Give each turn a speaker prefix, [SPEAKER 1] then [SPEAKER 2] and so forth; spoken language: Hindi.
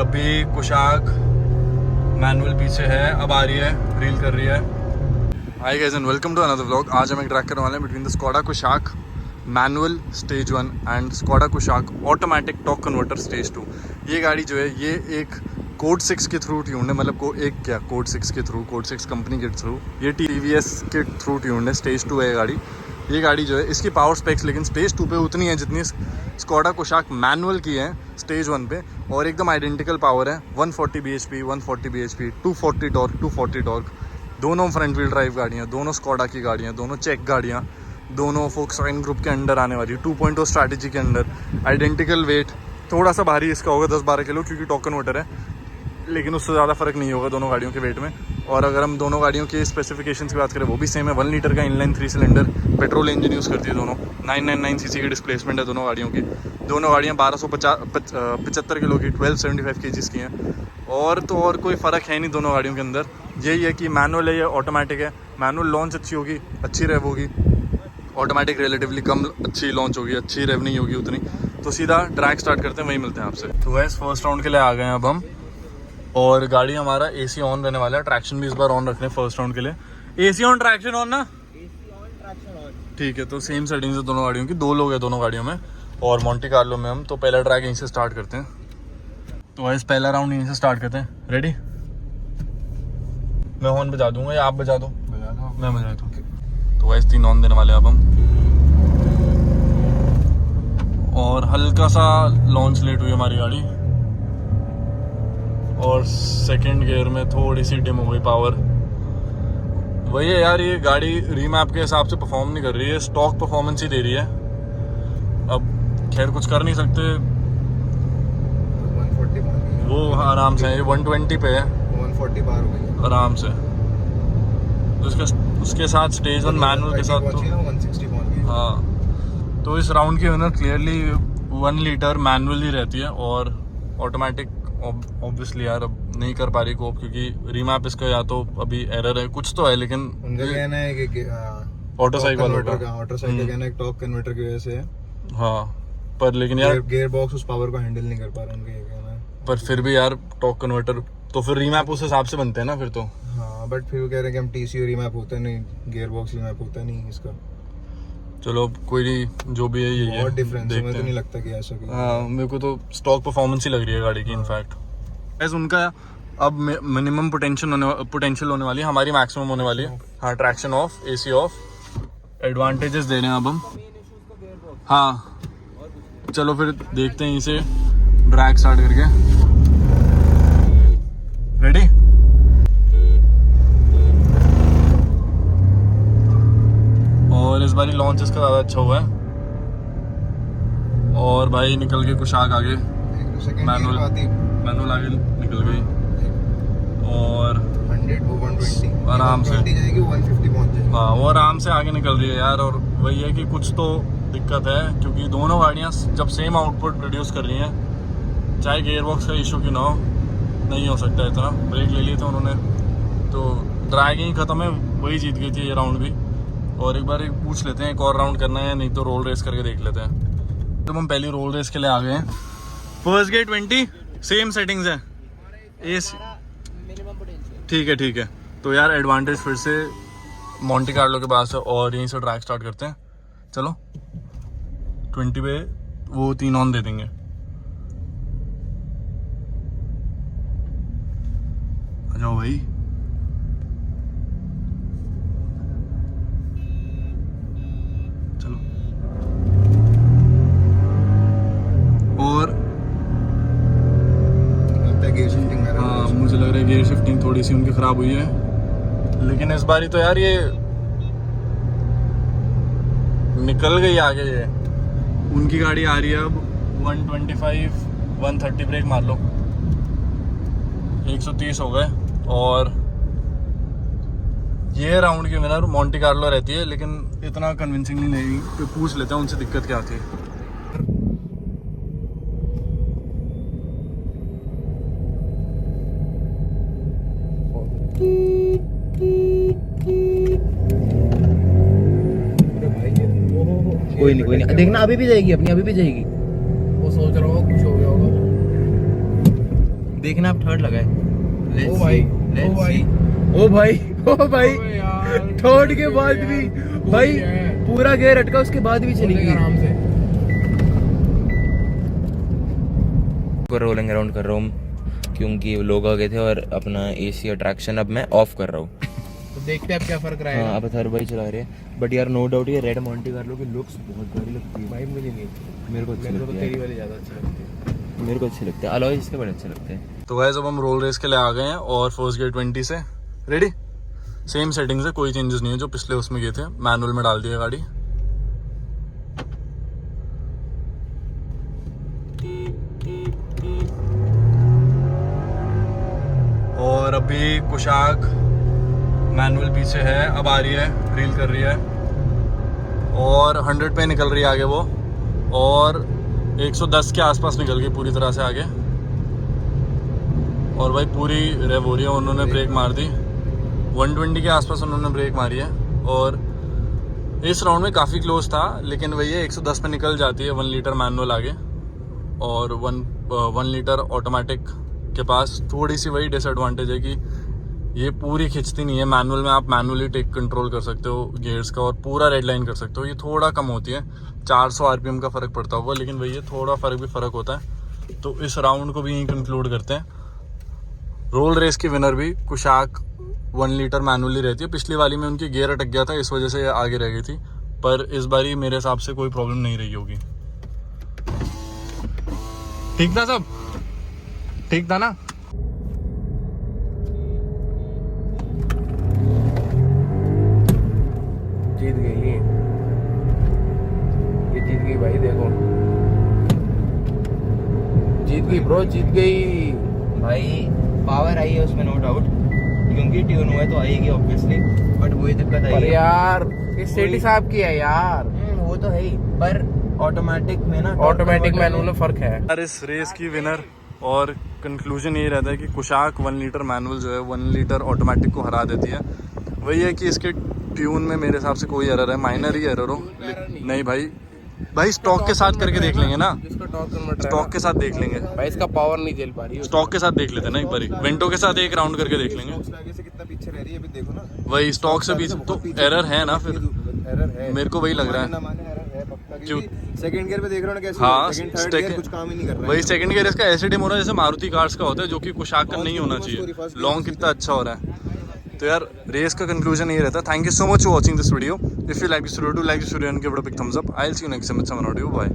[SPEAKER 1] अभी कुशाक मैनुअल पीछे है, अब आ रही है, रील कर रही है। Hi guys and welcome to another vlog. आज हम एक ट्रैक करने वाले हैं between the Skoda Kushaq manual stage 1 and Skoda Kushaq automatic torque converter stage 2। ये गाड़ी जो है ये एक कोड 6 के थ्रू ट्यून्ड है, मतलब कोड 6 के थ्रू, कोड 6 कंपनी के थ्रू, ये TVS के थ्रू ट्यून्ड है। स्टेज 2 है ये गाड़ी जो है इसकी पावर स्पेक्स लेकिन स्टेज 2 पे उतनी है जितनी स्कोडा कुशाक मैनुअल की है स्टेज 1 पे, और एकदम आइडेंटिकल पावर है। 140 bhp 140 bhp 240 टॉर्क। दोनों फ्रंट व्हील ड्राइव गाड़ियाँ, दोनों स्कोडा की गाड़ियाँ, दोनों चेक गाड़ियाँ, दोनों फोक्सवैगन ग्रुप के अंडर आने वाली 2.0 स्ट्रैटेजी के अंडर। आइडेंटिकल वेट, थोड़ा सा भारी इसका होगा 10-12 किलो क्योंकि टॉर्क कन्वर्टर है, लेकिन उससे ज़्यादा फ़र्क नहीं होगा दोनों गाड़ियों के वेट में। और अगर हम दोनों गाड़ियों के स्पेसिफिकेशंस की बात करें वो भी सेम है। 1 लीटर का inline 3 cylinder petrol engine use करती है दोनों। 999 cc की डिस्प्लेसमेंट है दोनों गाड़ियों की। दोनों गाड़ियाँ 1275 किलो की 1275 kgs की हैं। और तो और कोई फ़र्क है नहीं दोनों गाड़ियों के अंदर। यही है कि मैनुअल है या ऑटोमेटिक है। मैनुअल लॉन्च अच्छी होगी, अच्छी रेव होगी, ऑटोमेटिक रिलेटिवली कम अच्छी लॉन्च होगी, अच्छी रेव नहीं होगी उतनी। तो सीधा ट्रैक स्टार्ट करते हैं, वहीं मिलते हैं आपसे। तो वैसे फर्स्ट राउंड के लिए आ गए हैं अब हम, और गाड़ी हमारा AC ऑन रहने वाला है। ट्रैक्शन भी इस बार ऑन रखने फर्स्ट राउंड के लिए। AC ऑन, ट्रैक्शन ऑन ना, ठीक है। तो सेम सेटिंग्स है दोनों गाड़ियों की, 2 लोग हैं दोनों गाड़ियों में, और मोंटे कार्लो में हम। तो पहला ट्रैक यहीं से स्टार्ट करते हैं। तो वैसे पहला राउंड यहीं से स्टार्ट करते हैं। रेडी? मैं हॉर्न बजा दूंगा या आप बजा दो?
[SPEAKER 2] बजा दो।
[SPEAKER 1] मैं बजा दूँ। तो वैसे 3 ऑन देने वाले अब हम, और हल्का सा लॉन्च लेट हुई हमारी गाड़ी, और सेकंड गियर में थोड़ी सी डिम हो गई पावर। वही है यार, ये गाड़ी रीमैप के हिसाब से परफॉर्म नहीं कर रही है, स्टॉक परफॉर्मेंस ही दे रही है। अब खैर कुछ कर नहीं सकते,
[SPEAKER 2] 140
[SPEAKER 1] वो आराम से ये 120 पे है,
[SPEAKER 2] 140 पार हो गई
[SPEAKER 1] आराम से। तो उसके साथ स्टेज 1 मैनुअल के साथ तो
[SPEAKER 2] 160 पहुंच गई।
[SPEAKER 1] हाँ। तो इस राउंड की विनर क्लियरली 1 लीटर मैनुअल ही रहती है, और ऑटोमेटिक ऑब्वियसली यार अब नहीं कर पा रही कोप, क्योंकि रीमैप इसका या तो अभी एरर है, कुछ तो है, लेकिन
[SPEAKER 2] उनका कहना है कि
[SPEAKER 1] ऑटो साइकिल
[SPEAKER 2] ऑटो साइकिल का कहना है टॉर्क कन्वर्टर की वजह से है।
[SPEAKER 1] हाँ, पर लेकिन यार
[SPEAKER 2] गियर बॉक्स उस पावर को हैंडल नहीं कर पा रहा, उनका ये कहना है।
[SPEAKER 1] पर फिर भी यार टॉर्क कन्वर्टर तो फिर रीमैप उस हिसाब से बनते हैं ना फिर तो।
[SPEAKER 2] हाँ, बट फिर वो कह रहे हैं कि हम TCU रीमैप होता नहीं, गियर बॉक्स रीमैप होता नहीं इसका।
[SPEAKER 1] चलो कोई नहीं, जो भी है यही है,
[SPEAKER 2] बहुत डिफरेंस है, मुझे तो
[SPEAKER 1] हैं।
[SPEAKER 2] नहीं लगता कि ऐसा कोई।
[SPEAKER 1] हाँ, मेरे को तो स्टॉक परफॉर्मेंस ही लग रही है गाड़ी की। इनफैक्ट ऐसे उनका अब मिनिमम पोटेंशियल होने वाली है, हमारी मैक्सिमम होने वाली है। हाँ, traction off, AC off, advantages दे रहे हैं अब हम। हाँ चलो फिर देखते हैं इसे ड्रैग स्टार्ट करके। रेडी? और इस बारी लॉन्च इसका ज़्यादा अच्छा हुआ है, और भाई निकल के कुशाक आगे, मैनुअल आगे निकल गई, और
[SPEAKER 2] 100
[SPEAKER 1] आराम से
[SPEAKER 2] जाएगी, 150 पहुंच जाएगी।
[SPEAKER 1] हाँ वो आराम से आगे निकल रही है यार। और वही है कि कुछ तो दिक्कत है, क्योंकि दोनों गाड़ियाँ जब सेम आउटपुट प्रोड्यूस कर रही हैं, चाहे गियरबॉक्स का इशू क्यों ना हो, नहीं हो सकता इतना। ब्रेक ले लिए थे उन्होंने, तो ड्रैगिंग खत्म है, वही जीत गई थी ये राउंड भी। और एक बार पूछ लेते हैं एक और राउंड करना है, नहीं तो रोल रेस करके देख लेते हैं। तो हम पहली रोल रेस के लिए आ गए हैं। फर्स्ट गेट 20 सेम सेटिंग्स है, ठीक है। तो यार एडवांटेज फिर से मोंटे कार्लो के पास है, और यहीं से ट्रैक स्टार्ट करते हैं। चलो 20 पे वो 3 ऑन दे देंगे। आ जाओ भाई। चलो, और
[SPEAKER 2] गियर शिफ्टिंग में
[SPEAKER 1] हाँ मुझे लग रहा है गियर शिफ्टिंग थोड़ी सी उनकी ख़राब हुई है, लेकिन इस बारी तो यार ये निकल गई आगे। ये उनकी गाड़ी आ रही है अब 125 130 ब्रेक मार लो, 130 हो गए। और ये राउंड की विनर मोंटे कार्लो रहती है, लेकिन इतना कन्विंसिंगली नहीं। तो पूछ लेते हैं उनसे दिक्कत क्या थी।
[SPEAKER 3] कोई नहीं देखना, अभी भी जाएगी अपनी, अभी भी जाएगी।
[SPEAKER 2] वो सोच रहा होगा, खुश हो गया होगा।
[SPEAKER 3] देखना आप थर्ड लगाए।
[SPEAKER 4] ओ भाई, ओ भाई, ओ भाई, ओ भाई, थर्ड के बाद भी भाई पूरा गियर अटका, उसके बाद भी चलेगी आराम से।
[SPEAKER 3] रोलिंग अराउंड कर रहा हूँ क्योंकि लोग आ गए थे और अपना एसी अट्रैक्शन अब मैं ऑफ कर रहा हूँ।
[SPEAKER 4] तो देखते हैं अब क्या फर्क रहेगा।
[SPEAKER 3] हाँ अब अथर भाई चला रहे हैं, बट यार नो डाउट ये रेड मॉन्टे कार्लो की लुक्स बहुत प्यारी लगती है।
[SPEAKER 4] भाई मुझे नहीं,
[SPEAKER 3] मेरे को अच्छी
[SPEAKER 4] मेरे को तो
[SPEAKER 3] लगती
[SPEAKER 4] तेरी
[SPEAKER 3] है,
[SPEAKER 4] वाली ज्यादा अच्छी लगती है।
[SPEAKER 3] मेरे को अच्छे लगते हैं, अलॉय इसके बड़े अच्छे लगते हैं।
[SPEAKER 1] तो गाइस अब हम रोल रेस के लिए आ गए हैं और फर्स्ट गियर 20 से रेडी। सेम सेटिंग्स है, कोई चेंजेस नहीं है जो पिछले उसमें गए थे। मैनुअल में डाल दिया गाड़ी। और अभी कुशाक मैनुअल पीछे है, अब आ रही है, रील कर रही है और 100 पे निकल रही है आगे वो, और 110 के आसपास निकल गई पूरी तरह से आगे। और भाई पूरी रेव हो रही है, उन्होंने ब्रेक मार दी, 120 के आसपास उन्होंने ब्रेक मारी है। और इस राउंड में काफ़ी क्लोज था, लेकिन वही है 110 पे निकल जाती है 1 लीटर मैनुअल आगे, और 1 लीटर ऑटोमेटिक के पास थोड़ी सी वही डिसएडवांटेज है कि ये पूरी खिंचती नहीं है। मैनुअल में आप मैनुअली टेक कंट्रोल कर सकते हो गियर्स का और पूरा रेड लाइन कर सकते हो, ये थोड़ा कम होती है, 400 आरपीएम का फ़र्क पड़ता होगा, लेकिन वही है थोड़ा फ़र्क होता है। तो इस राउंड को भी यहीं कंक्लूड करते हैं। रोल रेस की विनर भी कुशाक 1 लीटर मैनुअली रहती है। पिछली वाली में उनकी गियर अटक गया था, इस वजह से ये आगे रह गई थी, पर इस बारी मेरे हिसाब से कोई प्रॉब्लम नहीं रही होगी। ठीक था सब, ठीक था ना?
[SPEAKER 4] जीत गई ये जीत गई भाई, देखो जीत गई ब्रो, जीत गई
[SPEAKER 3] भाई पावर आई है उसमें नो डाउट, क्योंकि ट्यून हुआ है तो आएगी ऑब्वियसली, बट वही दिक्कत आई
[SPEAKER 4] पर
[SPEAKER 3] है।
[SPEAKER 4] यार ये सेठी साहब की है यार,
[SPEAKER 3] वो तो है ही, पर ऑटोमेटिक में ना
[SPEAKER 4] ऑटोमेटिक मैनुअल में फर्क है।
[SPEAKER 1] यार इस रेस की विनर और कंक्लूजन ये रहता है कि कुशाक 1 लीटर मैनुअल जो है 1 लीटर ऑटोमेटिक को हरा देती है। वही है कि इसके ट्यून में मेरे हिसाब से कोई एरर है, माइनर ही एरर हो। नहीं भाई स्टॉक के साथ करके देख लेंगे ना,
[SPEAKER 4] जिसका टॉर्क कन्वर्टर है
[SPEAKER 1] स्टॉक के साथ देख लेंगे,
[SPEAKER 4] भाई, इसका पावर नहीं झेल पा रही है।
[SPEAKER 1] स्टॉक के साथ देख लेते हैं ना एक बारी, विंटो के साथ एक राउंड करके देख लेंगे।
[SPEAKER 2] आगे से कितना पीछे रह रही है अभी देखो ना,
[SPEAKER 1] वही स्टॉक से भी तो एरर है ना, फिर
[SPEAKER 2] एरर है,
[SPEAKER 1] मेरे को वही लग रहा है।
[SPEAKER 2] ना माने एरर है पक्का,
[SPEAKER 1] क्यों?
[SPEAKER 2] क्योंकि सेकंड गियर पे देख रहे हो ना कैसे,
[SPEAKER 1] हाँ,
[SPEAKER 2] सेकंड थर्ड गियर कुछ काम ही नहीं कर रहा है।
[SPEAKER 1] वही सेकंड गियर इसका ऐसे डिम हो रहा है जैसे मारुति कार्स का होता है, जो कि कुशाक का नहीं होना चाहिए। लॉन्ग कितना अच्छा हो रहा है। तो यार रेस का कंक्लूजन ये रहता है। Thank you so much for watching this video. If you like this video, do like this video and give it a big thumbs up. I will see you next time with some video. Bye.